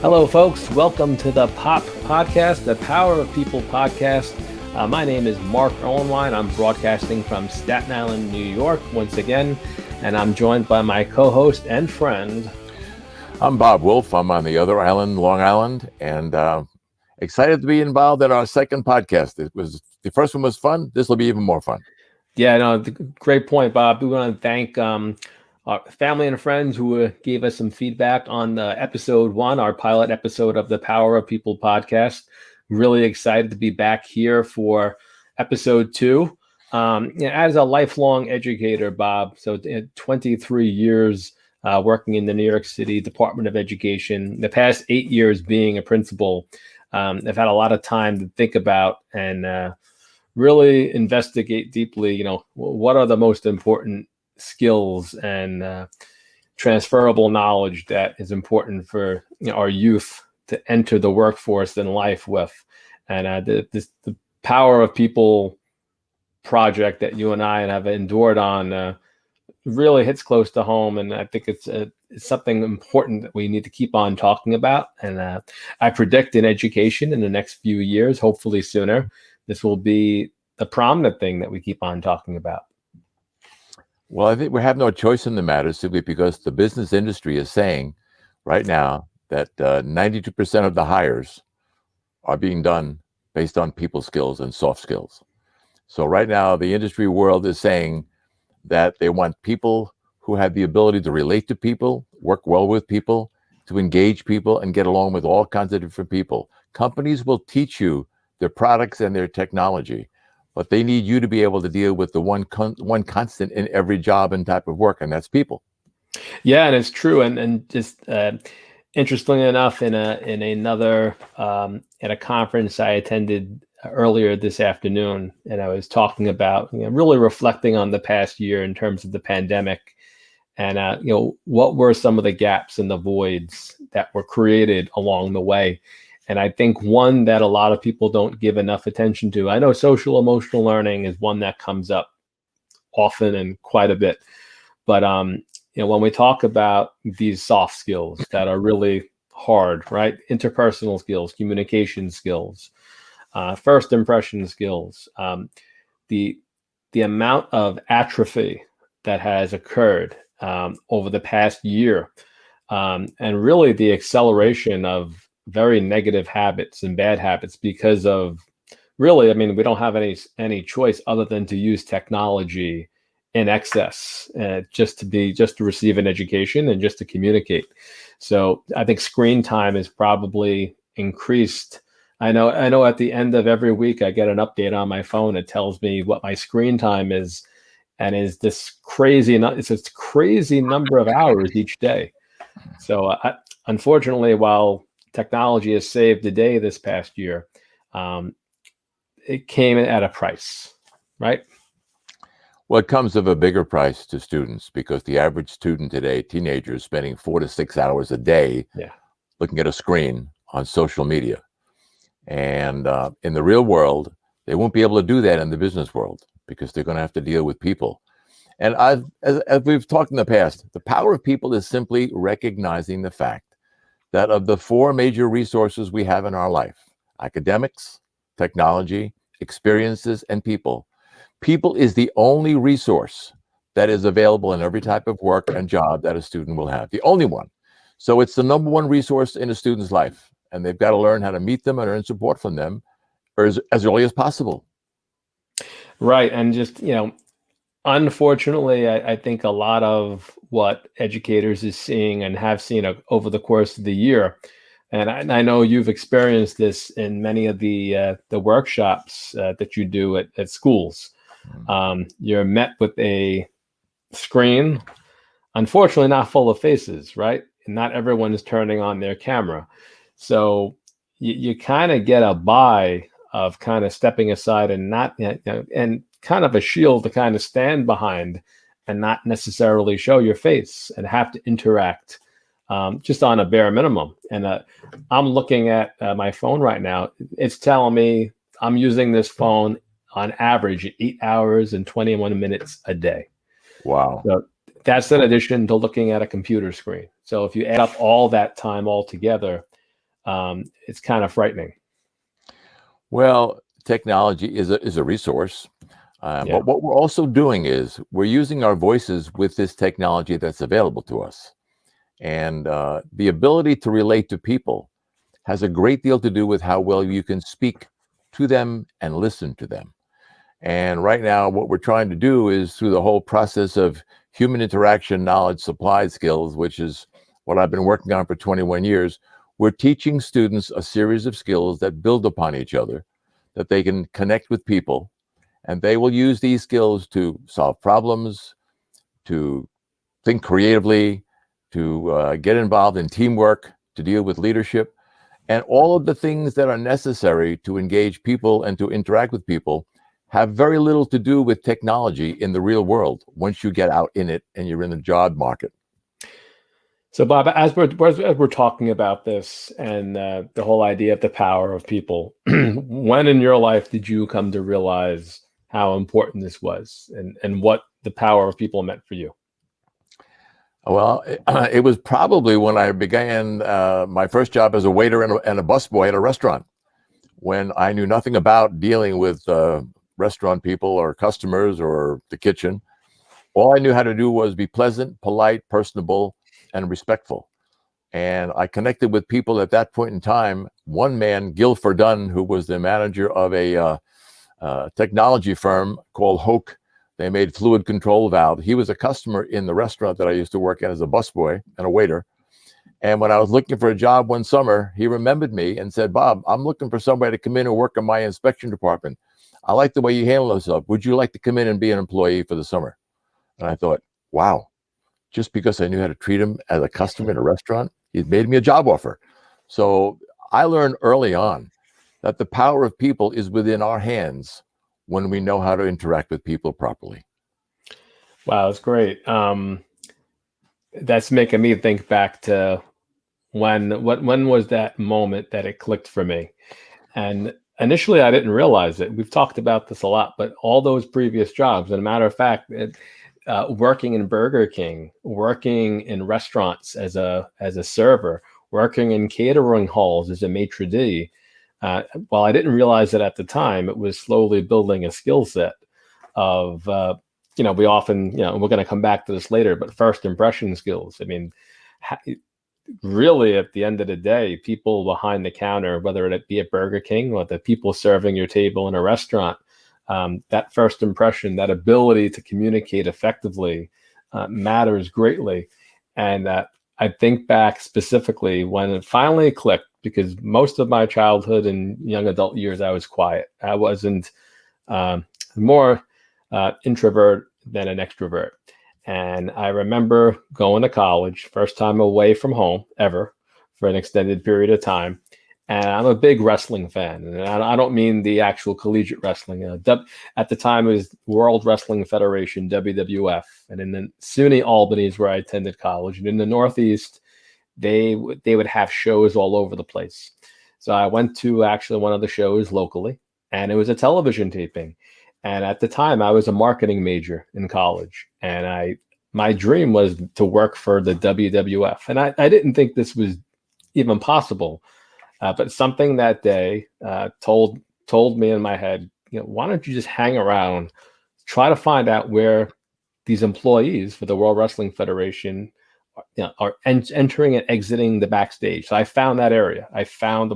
Hello, folks. Welcome to the POP Podcast, the Power of People podcast. My name is Mark Erlenwein. I'm broadcasting from Staten Island, New York, once again, and I'm joined by my co-host and friend. I'm Bob Wolf. I'm on the other island, Long Island, and excited to be involved in our second podcast. The first one was fun. This will be even more fun. Yeah, no, great point, Bob. We want to thank our family and friends who gave us some feedback on episode 1, our pilot episode of the Power of People podcast. Really excited to be back here for episode 2. As a lifelong educator, Bob, so 23 years working in the New York City Department of Education, the past 8 years being a principal. I've had a lot of time to think about and really investigate deeply, what are the most important skills and transferable knowledge that is important for our youth to enter the workforce and life with. And the Power of People project that you and I have endured on really hits close to home. And I think it's something important that we need to keep on talking about. And I predict in education in the next few years, hopefully sooner, this will be the prominent thing that we keep on talking about. Well, I think we have no choice in the matter simply because the business industry is saying right now that 92% of the hires are being done based on people skills and soft skills. So right now, the industry world is saying that they want people who have the ability to relate to people, work well with people, to engage people, and get along with all kinds of different people. Companies will teach you their products and their technology, but they need you to be able to deal with the one constant in every job and type of work, and that's people. Yeah, and it's true. And just interestingly enough, in another at a conference I attended earlier this afternoon, and I was talking about really reflecting on the past year in terms of the pandemic, and what were some of the gaps and the voids that were created along the way. And I think one that a lot of people don't give enough attention to, I know social emotional learning is one that comes up often and quite a bit. But when we talk about these soft skills that are really hard, right? Interpersonal skills, communication skills, first impression skills, the amount of atrophy that has occurred over the past year, and really the acceleration of very negative habits and bad habits because of really, we don't have any choice other than to use technology in excess, just to receive an education and just to communicate. So I think screen time is probably increased. I know at the end of every week I get an update on my phone. It tells me what my screen time is, and it's this crazy number of hours each day. So unfortunately, while technology has saved the day this past year, it came at a price, right? Well, it comes of a bigger price to students because the average student today, teenager, is spending 4 to 6 hours a day looking at a screen on social media. And in the real world, they won't be able to do that in the business world because they're going to have to deal with people. And as we've talked in the past, the power of people is simply recognizing the fact that of the 4 major resources we have in our life, academics, technology, experiences, and people is the only resource that is available in every type of work and job that a student will have, the only one. So it's the number one resource in a student's life, and they've got to learn how to meet them and earn support from them as early as possible. Right. And just, unfortunately, I think a lot of what educators is seeing and have seen over the course of the year, and I know you've experienced this in many of the workshops that you do at schools. You're met with a screen, unfortunately not full of faces, right? And not everyone is turning on their camera. So you kind of get a buy of kind of stepping aside and not, and kind of a shield to kind of stand behind and not necessarily show your face and have to interact just on a bare minimum. And I'm looking at my phone right now. It's telling me I'm using this phone on average 8 hours and 21 minutes a day. Wow. So that's in addition to looking at a computer screen. So if you add up all that time all together, it's kind of frightening. Well, technology is a resource, but what we're also doing is we're using our voices with this technology that's available to us. And the ability to relate to people has a great deal to do with how well you can speak to them and listen to them. And right now, what we're trying to do is through the whole process of human interaction, knowledge, supply skills, which is what I've been working on for 21 years, we're teaching students a series of skills that build upon each other, that they can connect with people, and they will use these skills to solve problems, to think creatively, to get involved in teamwork, to deal with leadership, and all of the things that are necessary to engage people and to interact with people have very little to do with technology in the real world once you get out in it and you're in the job market. So, Bob, as we're talking about this and the whole idea of the power of people, when in your life did you come to realize how important this was and what the power of people meant for you? Well, it was probably when I began my first job as a waiter and a busboy at a restaurant, when I knew nothing about dealing with restaurant people or customers or the kitchen. All I knew how to do was be pleasant, polite, personable, and respectful. And I connected with people at that point in time. One man, Gil Verdun, who was the manager of a technology firm called HIKA. They made fluid control valve. He was a customer in the restaurant that I used to work at as a busboy and a waiter. And when I was looking for a job one summer, he remembered me and said, "Bob, I'm looking for somebody to come in and work in my inspection department. I like the way you handle yourself. Would you like to come in and be an employee for the summer?" And I thought, wow, just because I knew how to treat him as a customer in a restaurant, he made me a job offer. So I learned early on that the power of people is within our hands when we know how to interact with people properly. Wow, that's great. That's making me think back to when was that moment that it clicked for me? And initially, I didn't realize it. We've talked about this a lot, but all those previous jobs, and a matter of fact, working in Burger King, working in restaurants as a server, working in catering halls as a maitre d'. While I didn't realize it at the time, it was slowly building a skill set of, we often, we're going to come back to this later, but first impression skills. I mean, really, at the end of the day, people behind the counter, whether it be at Burger King or the people serving your table in a restaurant, that first impression, that ability to communicate effectively matters greatly. And I think back specifically when it finally clicked, because most of my childhood and young adult years, I was quiet. I wasn't more introvert than an extrovert. And I remember going to college, first time away from home ever for an extended period of time. And I'm a big wrestling fan. And I don't mean the actual collegiate wrestling. At the time, it was World Wrestling Federation, WWF. And in the SUNY Albany is where I attended college. And in the Northeast, they would have shows all over the place. So I went to actually one of the shows locally, and it was a television taping. And at the time, I was a marketing major in college, and my dream was to work for the WWF. And I didn't think this was even possible, but something that day told me in my head, why don't you just hang around, try to find out where these employees for the World Wrestling Federation are entering and exiting the backstage. So I found that area. I found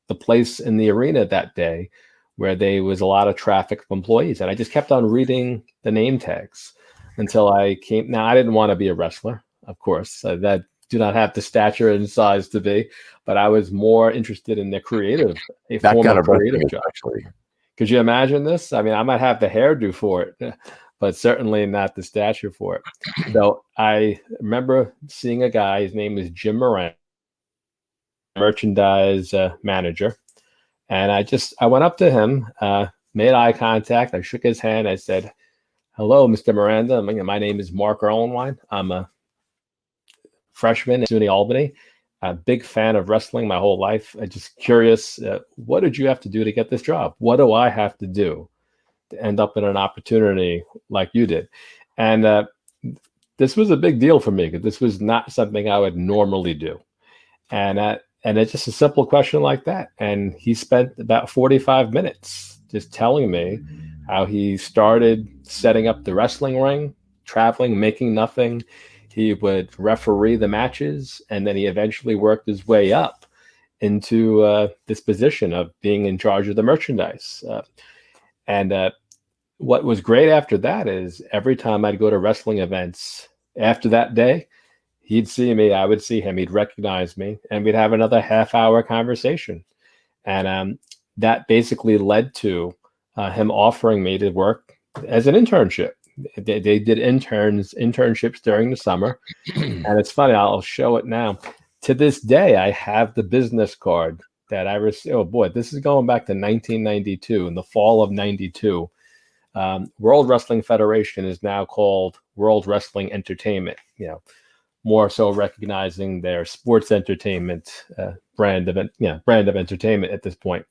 the place in the arena that day where there was a lot of traffic of employees. And I just kept on reading the name tags until I came. Now, I didn't want to be a wrestler, of course. That do not have the stature and size to be, but I was more interested in the creative, that kind of creative job. Actually. Could you imagine this? I mean, I might have the hairdo for it, but certainly not the stature for it. So I remember seeing a guy, his name is Jim Moran, merchandise manager. And I went up to him, made eye contact. I shook his hand. I said, "Hello, Mr. Miranda. My name is Mark Erlenwein. I'm a freshman at SUNY Albany. A big fan of wrestling my whole life. I'm just curious, what did you have to do to get this job? What do I have to do to end up in an opportunity like you did?" And this was a big deal for me because this was not something I would normally do. And And it's just a simple question like that. And he spent about 45 minutes just telling me how he started setting up the wrestling ring, traveling, making nothing. He would referee the matches, and then he eventually worked his way up into this position of being in charge of the merchandise. And what was great after that is every time I'd go to wrestling events after that day, he'd see me, I would see him, he'd recognize me, and we'd have another half-hour conversation. And that basically led to him offering me to work as an internship. They did internships during the summer. And it's funny, I'll show it now. To this day, I have the business card that I received. Oh boy, this is going back to 1992, in the fall of 92. World Wrestling Federation is now called World Wrestling Entertainment, more so recognizing their sports entertainment brand of entertainment at this point.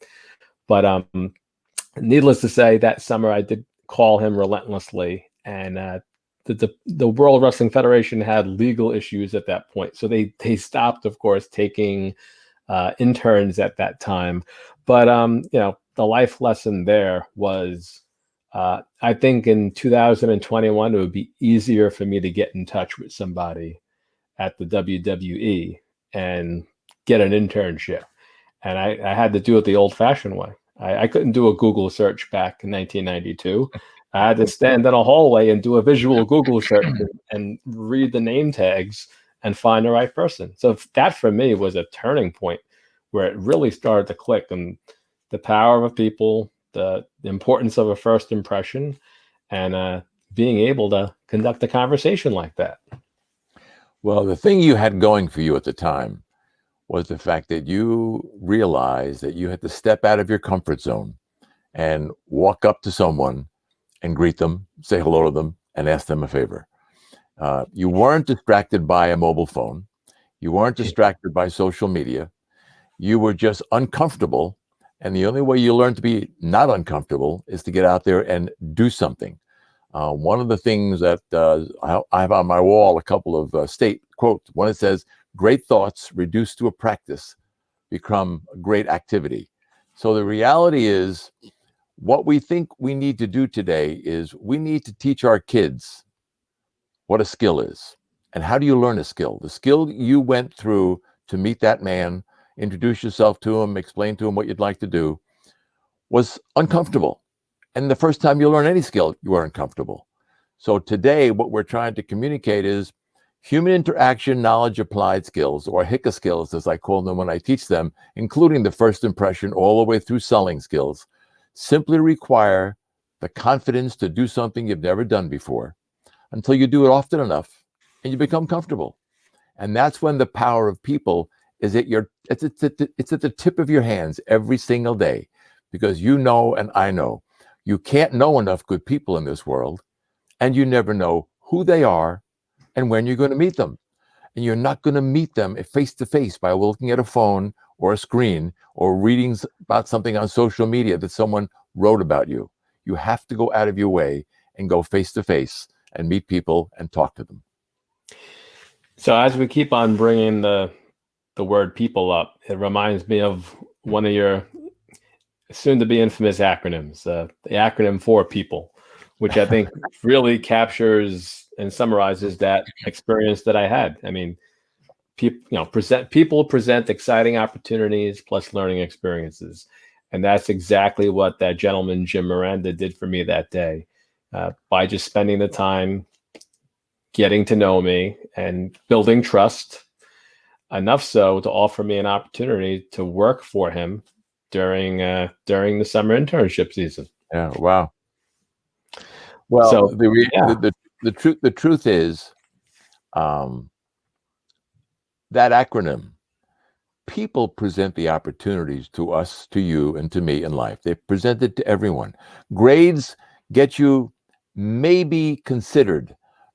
But needless to say, that summer I did call him relentlessly, and the World Wrestling Federation had legal issues at that point, so they stopped, of course, taking interns at that time. But the life lesson there was, I think in 2021 it would be easier for me to get in touch with somebody at the WWE and get an internship, and I had to do it the old-fashioned way. I couldn't do a Google search back in 1992. I had to stand in a hallway and do a visual Google search and read the name tags and find the right person. So that for me was a turning point where it really started to click, and the power of people, the importance of a first impression, and being able to conduct a conversation like that. Well, the thing you had going for you at the time was the fact that you realized that you had to step out of your comfort zone and walk up to someone and greet them, say hello to them, and ask them a favor. You weren't distracted by a mobile phone. You weren't distracted by social media. You were just uncomfortable. And the only way you learn to be not uncomfortable is to get out there and do something. One of the things that I have on my wall, a couple of state quotes. One, it says, "Great thoughts reduced to a practice become a great activity." So the reality is, what we think we need to do today is we need to teach our kids what a skill is. And how do you learn a skill? The skill you went through to meet that man, introduce yourself to him, explain to him what you'd like to do, was uncomfortable. And the first time you learn any skill, you are uncomfortable. So today, what we're trying to communicate is human interaction, knowledge, applied skills, or HIKA skills, as I call them when I teach them, including the first impression all the way through selling skills, simply require the confidence to do something you've never done before until you do it often enough and you become comfortable. And that's when the power of people is at it's at the tip of your hands every single day, because you know, and I know, you can't know enough good people in this world, and you never know who they are and when you're going to meet them. And you're not going to meet them face to face by looking at a phone or a screen or reading about something on social media that someone wrote about you. You have to go out of your way and go face to face and meet people and talk to them. So as we keep on bringing the word people up, it reminds me of one of your soon-to-be infamous acronyms, the acronym for people, which I think really captures and summarizes that experience that I had. I mean, people present exciting opportunities plus learning experiences, and that's exactly what that gentleman Jim Miranda did for me that day, by just spending the time getting to know me and building trust, enough so to offer me an opportunity to work for him during the summer internship season. Yeah, wow. Well, so, the truth is, that acronym, people present the opportunities to us, to you, and to me in life. They present it to everyone. Grades get you maybe considered,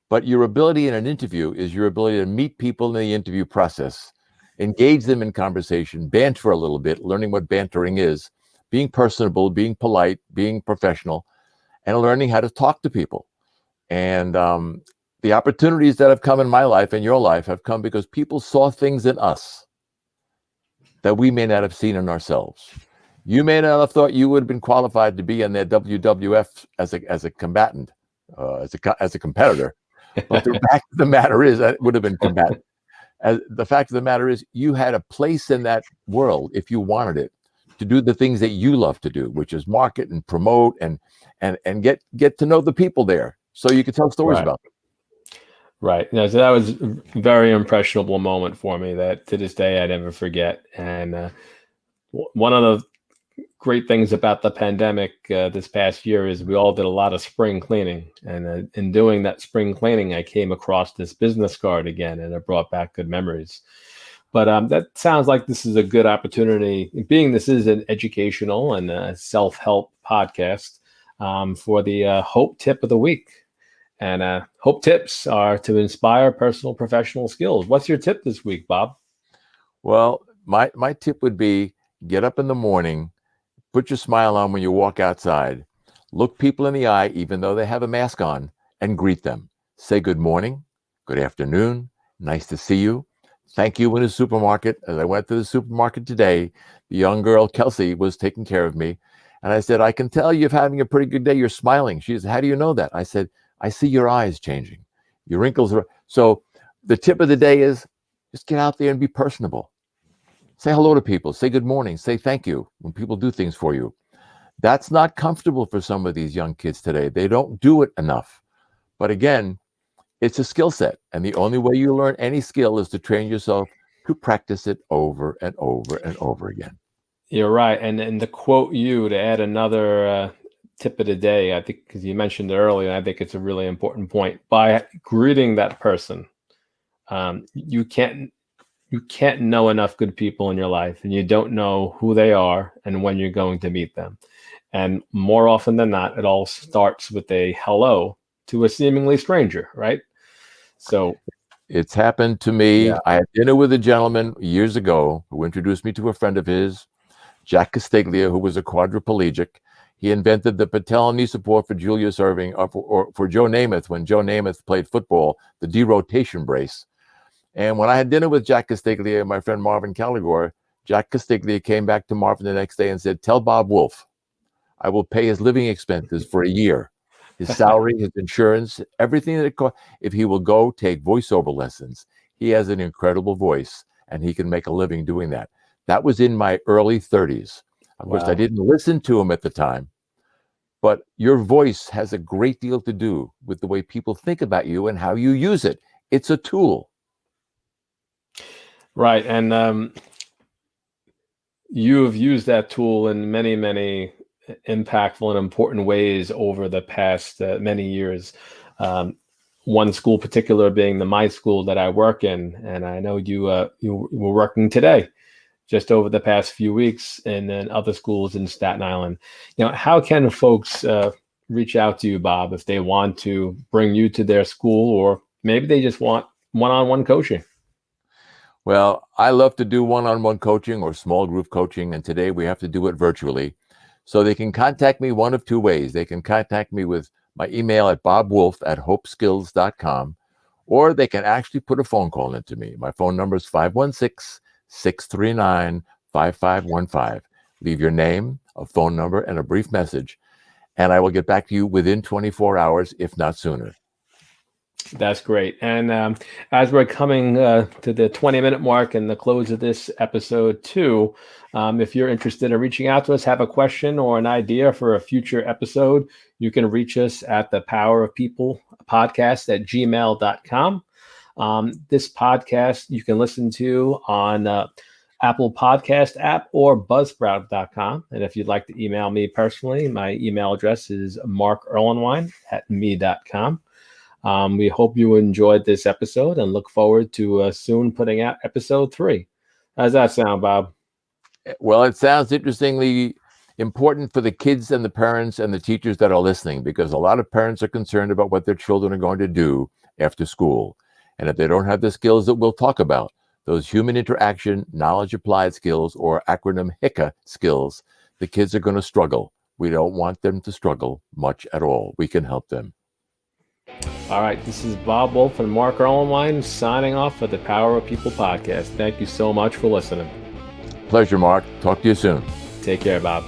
but your ability in an interview is your ability to meet people in the interview process, engage them in conversation, banter a little bit, learning what bantering is, being personable, being polite, being professional, and learning how to talk to people. And the opportunities that have come in my life and your life have come because people saw things in us that we may not have seen in ourselves. You may not have thought you would have been qualified to be in their WWF as a combatant, as a competitor. But the fact of the matter is that it would have been combatant. The fact of the matter is you had a place in that world, if you wanted it, to do the things that you love to do, which is market and promote and get to know the people there, so you could tell stories about them. Right. So that was a very impressionable moment for me that to this day I never forget. And one of the great things about the pandemic this past year is we all did a lot of spring cleaning. And in doing that spring cleaning, I came across this business card again, and it brought back good memories. But that sounds like this is a good opportunity, being this is an educational and self-help podcast, for the Hope Tip of the Week. And Hope Tips are to inspire personal professional skills. What's your tip this week, Bob? Well, my tip would be get up in the morning, put your smile on when you walk outside, look people in the eye, even though they have a mask on, and greet them. Say good morning, good afternoon, nice to see you. Thank you in the supermarket. As I went to the supermarket today, the young girl, Kelsey, was taking care of me. And I said, I can tell you're having a pretty good day. You're smiling. She said, how do you know that? I said, I see your eyes changing. Your wrinkles are. So the tip of the day is just get out there and be personable. Say hello to people. Say good morning. Say thank you when people do things for you. That's not comfortable for some of these young kids today. They don't do it enough. But again, it's a skill set. And the only way you learn any skill is to train yourself to practice it over and over and over again. You're right. And to quote you, to add another tip of the day, I think, because you mentioned it earlier, I think it's a really important point. By greeting that person, you can't know enough good people in your life, and you don't know who they are and when you're going to meet them. And more often than not, it all starts with a hello to a seemingly stranger, right? So it's happened to me. Yeah. I had dinner with a gentleman years ago who introduced me to a friend of his, Jack Castiglia, who was a quadriplegic. He invented the patella knee support for Julius Erving, or for Joe Namath, when Joe Namath played football, the derotation brace. And when I had dinner with Jack Castiglia and my friend Marvin Caligore, Jack Castiglia came back to Marvin the next day and said, tell Bob Wolf, I will pay his living expenses for a year, his salary, his insurance, everything that it costs, if he will go take voiceover lessons. He has an incredible voice, and he can make a living doing that. That was in my early 30s. Of course, I didn't listen to him at the time, but your voice has a great deal to do with the way people think about you and how you use it. It's a tool. Right. And you have used that tool in many, many impactful and important ways over the past many years. One school particular being my school that I work in. And I know you were working today, just over the past few weeks, and then other schools in Staten Island. How can folks reach out to you, Bob, if they want to bring you to their school, or maybe they just want one-on-one coaching? Well, I love to do one-on-one coaching or small group coaching, and today we have to do it virtually. So they can contact me one of two ways. They can contact me with my email at bobwolf@hopeskills.com, or they can actually put a phone call into me. My phone number is 516-639-5515. Leave your name, a phone number, and a brief message, and I will get back to you within 24 hours, if not sooner. That's great. And as we're coming to the 20-minute mark and the close of this episode too, if you're interested in reaching out to us, have a question or an idea for a future episode, you can reach us at the Power of People podcast at gmail.com. This podcast you can listen to on Apple Podcast app or buzzsprout.com. And if you'd like to email me personally, my email address is markerlenwein@me.com. We hope you enjoyed this episode and look forward to soon putting out episode 3. How's that sound, Bob? Well, it sounds interestingly important for the kids and the parents and the teachers that are listening, because a lot of parents are concerned about what their children are going to do after school. And if they don't have the skills that we'll talk about, those human interaction, knowledge applied skills, or acronym HIKA skills, the kids are going to struggle. We don't want them to struggle much at all. We can help them. All right, this is Bob Wolf and Mark Erlenwein signing off for the Power of People podcast. Thank you so much for listening. Pleasure, Mark. Talk to you soon. Take care, Bob.